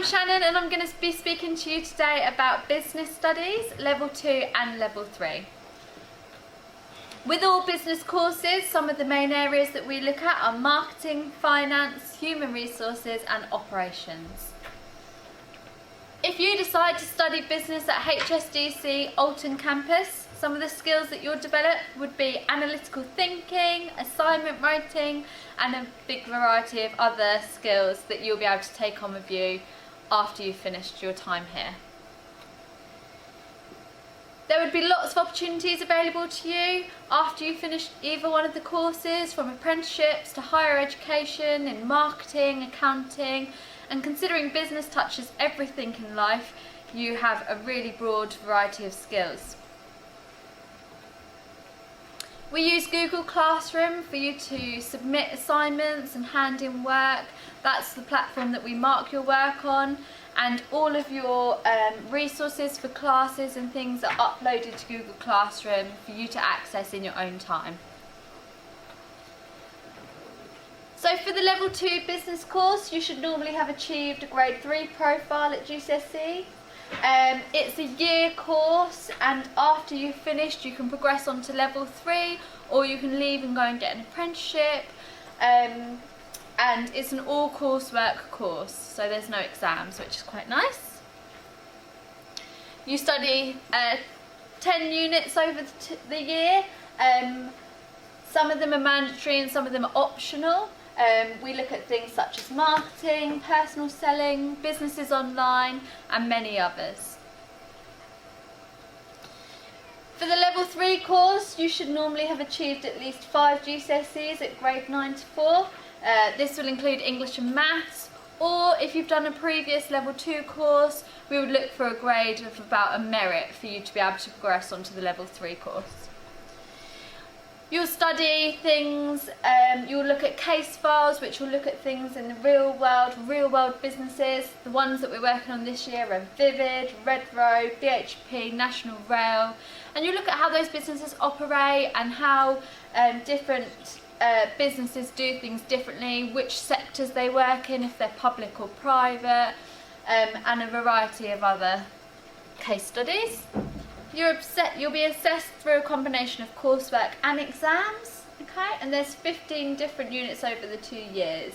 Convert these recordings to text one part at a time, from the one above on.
Shannon and I'm going to be speaking to you today about business studies, level 2 and level 3. With all business courses, some of the main areas that we look at are marketing, finance, human resources and operations. If you decide to study business at HSDC Alton campus, some of the skills that you'll develop would be analytical thinking, assignment writing and a big variety of other skills that you'll be able to take on with you after you've finished your time here. There would be lots of opportunities available to you after you finish either one of the courses, from apprenticeships to higher education in marketing, accounting, and considering business touches everything in life, you have a really broad variety of skills. We use Google Classroom for you to submit assignments and hand in work. That's the platform that we mark your work on, and all of your resources for classes and things are uploaded to Google Classroom for you to access in your own time. So for the level 2 business course, you should normally have achieved a grade 3 profile at GCSE. It's a year course, and after you've finished you can progress on to level 3, or you can leave and go and get an apprenticeship, and it's an all coursework course, so there's no exams, which is quite nice. You study 10 units over the year. Some of them are mandatory and some of them are optional. We look at things such as marketing, personal selling, businesses online and many others. For the level 3 course, you should normally have achieved at least 5 GCSEs at grade 9 to 4. This will include English and Maths, or if you've done a previous level 2 course, we would look for a grade of about a merit for you to be able to progress onto the level 3 course. You'll study things, you'll look at case files, which will look at things in the real world businesses. The ones that we're working on this year are Vivid, Redrow, BHP, National Rail, and you look at how those businesses operate and how different businesses do things differently, which sectors they work in, if they're public or private, and a variety of other case studies. You'll be assessed through a combination of coursework and exams, okay? And there's 15 different units over the 2 years,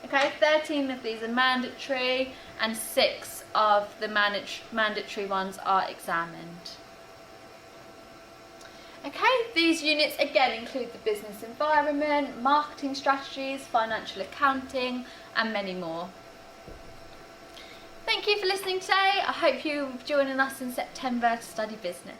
okay? 13 of these are mandatory and 6 of the mandatory ones are examined. Okay, these units again include the business environment, marketing strategies, financial accounting and many more. Thank you for listening today. I hope you'll be joining us in September to study business.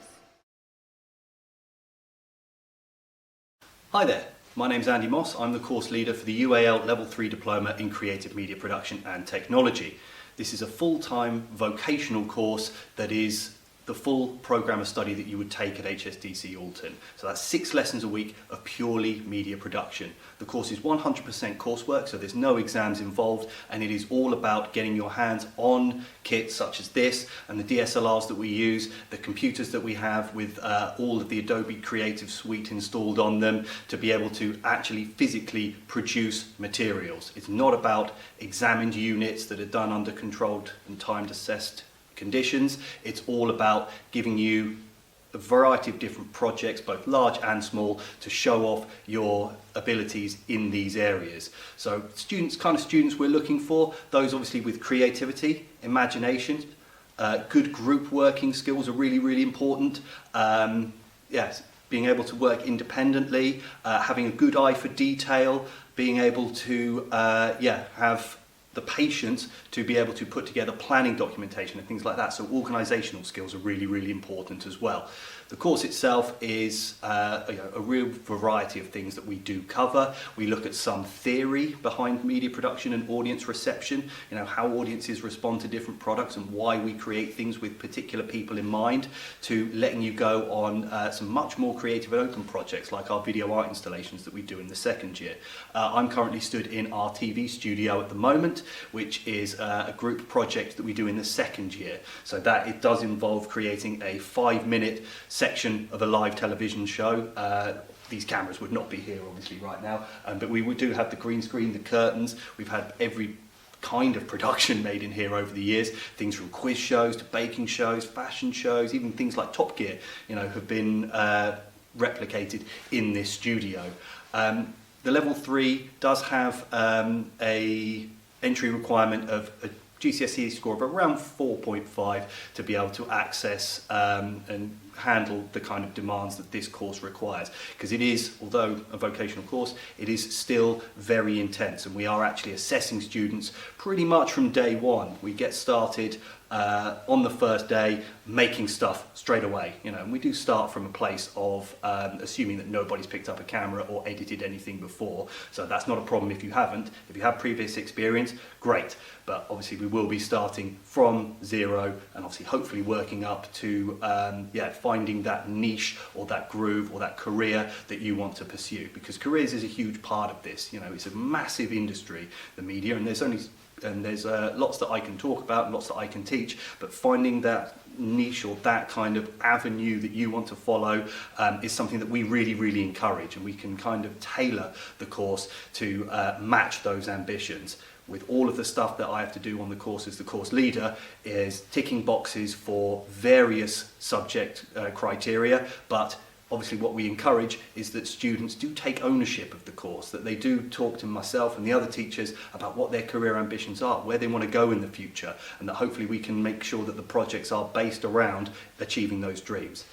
Hi there, my name's Andy Moss. I'm the course leader for the UAL Level 3 Diploma in Creative Media Production and Technology. This is a full-time vocational course that is the full programme of study that you would take at HSDC Alton. So that's 6 lessons a week of purely media production. The course is 100% coursework, so there's no exams involved, and it is all about getting your hands on kits such as this and the DSLRs that we use, the computers that we have with all of the Adobe Creative Suite installed on them to be able to actually physically produce materials. It's not about examined units that are done under controlled and timed assessed conditions. It's all about giving you a variety of different projects, both large and small, to show off your abilities in these areas. So kind of students we're looking for, those obviously with creativity, imagination, good group working skills are really important. Yes, being able to work independently, having a good eye for detail, being able to have the patience to be able to put together planning documentation and things like that. So organisational skills are really important as well. The course itself is a real variety of things that we do cover. We look at some theory behind media production and audience reception, how audiences respond to different products and why we create things with particular people in mind, to letting you go on some much more creative and open projects like our video art installations that we do in the second year. I'm currently stood in our TV studio at the moment, which is a group project that we do in the second year. So that it does involve creating a 5-minute section of a live television show. These cameras would not be here obviously right now, but we do have the green screen, the curtains. We've had every kind of production made in here over the years. Things from quiz shows to baking shows, fashion shows, even things like Top Gear, have been replicated in this studio. The level 3 does have a entry requirement of a GCSE score of around 4.5 to be able to access and handle the kind of demands that this course requires, because it is, although a vocational course, it is still very intense, and we are actually assessing students pretty much from day one. We get started on the first day making stuff straight away, and we do start from a place of assuming that nobody's picked up a camera or edited anything before, so that's not a problem if you haven't. If you have previous experience, great, but obviously we will be starting from zero and obviously hopefully working up to finding that niche or that groove or that career that you want to pursue, because careers is a huge part of this. It's a massive industry, the media, and there's lots that I can talk about and lots that I can teach, but finding that niche or that kind of avenue that you want to follow is something that we really, really encourage, and we can kind of tailor the course to match those ambitions. With all of the stuff that I have to do on the course as the course leader is ticking boxes for various subject criteria, but obviously what we encourage is that students do take ownership of the course, that they do talk to myself and the other teachers about what their career ambitions are, where they want to go in the future, and that hopefully we can make sure that the projects are based around achieving those dreams.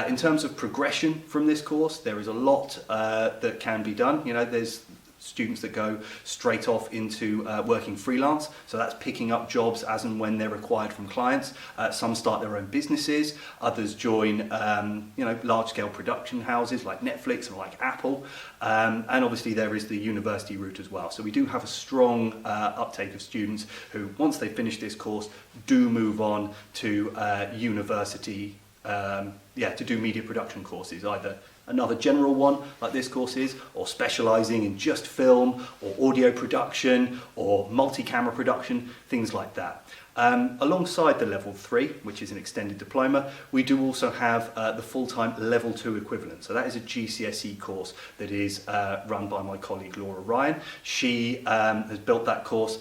In terms of progression from this course, there is a lot that can be done. There's students that go straight off into working freelance, so that's picking up jobs as and when they're required from clients. Some start their own businesses, others join large-scale production houses like Netflix or like Apple, and obviously there is the university route as well. So we do have a strong uptake of students who, once they finish this course, do move on to university to do media production courses, either another general one like this course is, or specialising in just film or audio production or multi-camera production, things like that. Alongside the level 3, which is an extended diploma, we do also have the full-time level 2 equivalent. So that is a GCSE course that is run by my colleague Laura Ryan. She has built that course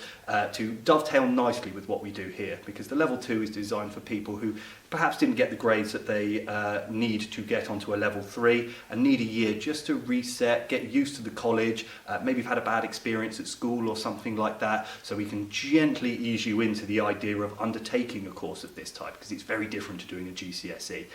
to dovetail nicely with what we do here, because the level 2 is designed for people who perhaps didn't get the grades that they need to get onto a level 3 and need a year just to reset, get used to the college, maybe you've had a bad experience at school or something like that, so we can gently ease you into the idea of undertaking a course of this type, because it's very different to doing a GCSE.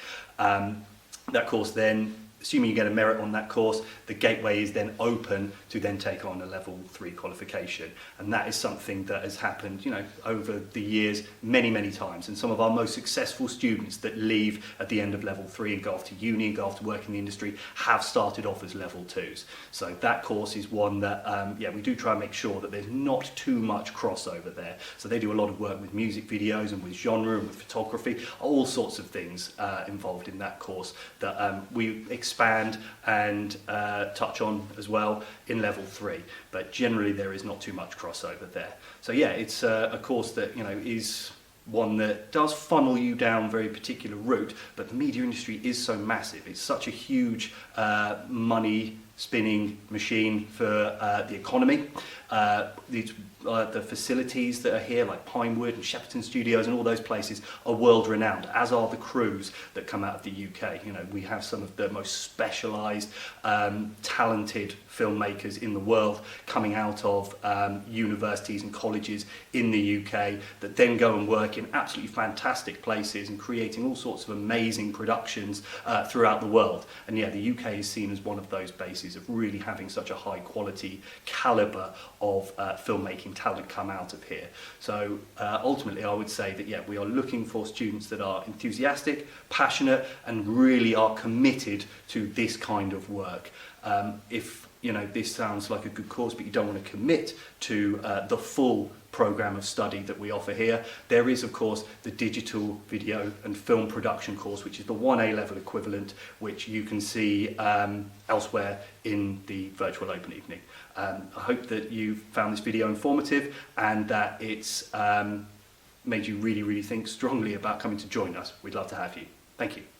That course then, assuming you get a merit on that course, the gateway is then open to then take on a level 3 qualification, and that is something that has happened over the years many times, and some of our most successful students that leave at the end of level 3 and go off to uni and go off to work in the industry have started off as level 2s. So that course is one that we do try and make sure that there's not too much crossover there. So they do a lot of work with music videos and with genre and with photography, all sorts of things involved in that course that we expand and touch on as well in level 3, but generally there is not too much crossover there. So yeah, it's a course that is one that does funnel you down a very particular route, but the media industry is so massive. It's such a huge money spinning machine for the economy. The facilities that are here, like Pinewood and Shepperton Studios and all those places, are world renowned, as are the crews that come out of the UK. We have some of the most specialised, talented filmmakers in the world coming out of universities and colleges in the UK that then go and work in absolutely fantastic places and creating all sorts of amazing productions throughout the world. And yeah, the UK is seen as one of those bases of really having such a high quality calibre of filmmaking talent come out of here. So ultimately I would say that we are looking for students that are enthusiastic, passionate, and really are committed to this kind of work. If this sounds like a good course but you don't want to commit to the full programme of study that we offer here, there is of course the digital video and film production course, which is the 1A level equivalent, which you can see elsewhere in the virtual open evening. I hope that you found this video informative and that it's made you really think strongly about coming to join us. We'd love to have you. Thank you.